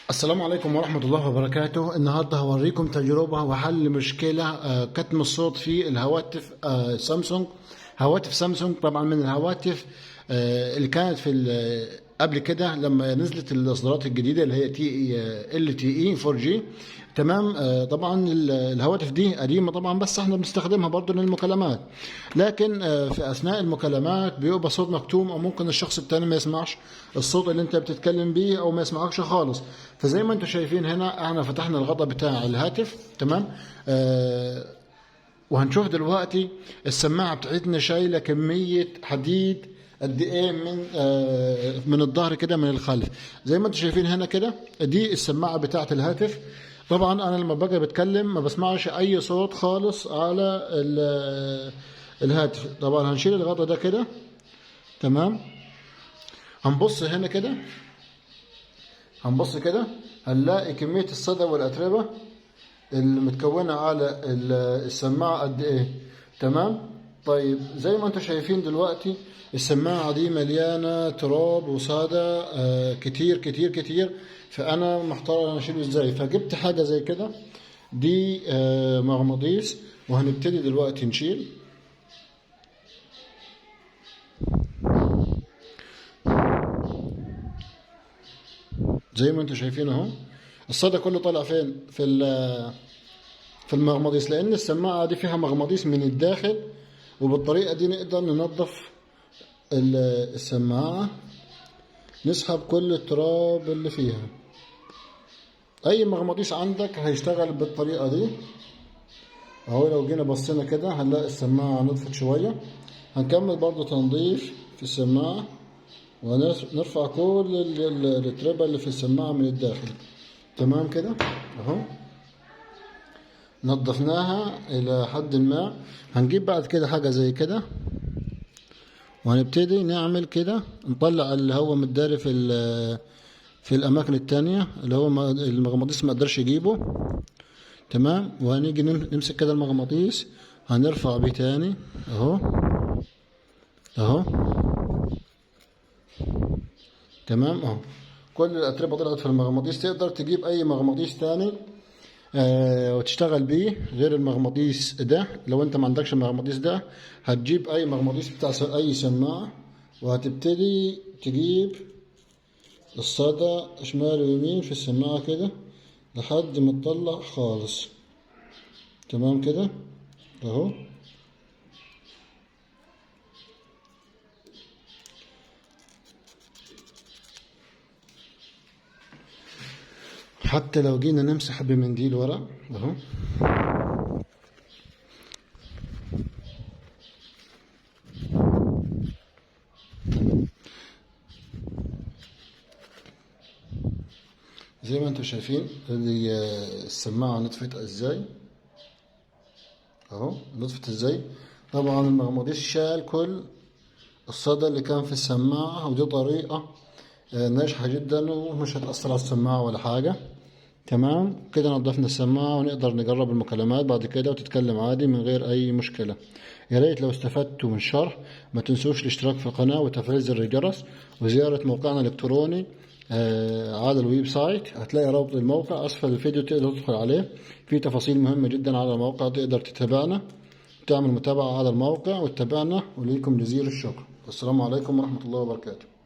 السلام عليكم ورحمة الله وبركاته. النهاردة هوريكم تجربة وحل مشكلة كتم الصوت في الهواتف سامسونج. هواتف سامسونج طبعا من الهواتف اللي كانت في قبل كده لما نزلت الإصدارات الجديدة اللي هي LTE 4G. تمام. طبعا الهواتف دي قديمة طبعا، بس احنا بنستخدمها برضو للمكالمات، لكن في أثناء المكالمات بيبقى صوت مكتوم، أو ممكن الشخص التاني ما يسمعش الصوت اللي انت بتتكلم بيه أو ما يسمعكش خالص. فزي ما انتم شايفين هنا احنا فتحنا الغطاء بتاع الهاتف. تمام. وهنشوف دلوقتي السماعة بتاعتنا شايلة كمية حديد قد ايه من الظهر كده من الخلف. زي ما انتم شايفين هنا كده دي السماعة بتاعت الهاتف. طبعا انا لما باجي بتكلم ما بسمعش اي صوت خالص على الهاتف. طبعا هنشيل الغطاء ده كده. تمام. هنبص هنا كده، هنبص كده هنلاقي كمية الصدى والأتربة المتكونة على السماعة قد ايه. تمام. طيب زي ما انتم شايفين دلوقتي السماعة دي مليانة تراب وصدى كتير كتير كتير، فأنا محتار أنا أشيله ازاي. فجبت حاجة زي كده، دي مغناطيس، وهنبتدي دلوقتي نشيل. زي ما انتم شايفين اهو الصدى كله طالع فين؟ في المغناطيس، لان السماعه دي فيها مغناطيس من الداخل، وبالطريقه دي نقدر ننظف السماعه، نسحب كل التراب اللي فيها. اي مغناطيس عندك هيشتغل بالطريقه دي اهو. لو جينا بصينا كده هنلاقي السماعه نطفت شويه. هنكمل برضو تنظيف في السماعه، ونرفع كل التربة اللي في السماعة من الداخل. تمام كده اهو، نظفناها الى حد ما. هنجيب بعد كده حاجة زي كده، وهنبتدي نعمل كده، نطلع اللي هو متداري في الاماكن التانية اللي هو المغناطيس ما قدرش يجيبه. تمام. وهنيجي نمسك كده المغناطيس، هنرفع بيه تاني اهو اهو. تمام اهو. كل الاتربه طلعت في المغناطيس. تقدر تجيب اي مغناطيس تاني وتشتغل بيه غير المغناطيس ده. لو انت ما عندكش المغناطيس ده هتجيب اي مغناطيس بتاع اي سماعه، وهتبتدي تجيب الصدى شمال ويمين في السماعه كده لحد ما تطلع خالص. تمام كده اهو. حتى لو جينا نمسح بمنديل ورق اهو، زي ما انتم شايفين السماعة نطفت ازاي اهو. نطفت ازاي؟ طبعا المغناطيس شال كل الصدى اللي كان في السماعة، ودي طريقة ناجحة جدا ومش هتأثر على السماعة ولا حاجة. تمام كده نضفنا السماعة، ونقدر نجرب المكالمات بعد كده وتتكلم عادي من غير أي مشكلة. يا ريت لو استفدتوا من الشرح ما تنسوش الاشتراك في القناة وتفعيل زر الجرس، وزيارة موقعنا الإلكتروني على الويب سايت. هتلاقي رابط الموقع أسفل الفيديو، تقدر تدخل عليه، في تفاصيل مهمة جدا على الموقع. تقدر تتابعنا، تعمل متابعة على الموقع وتتابعنا، وليكم جزيل الشكر. والسلام عليكم ورحمة الله وبركاته.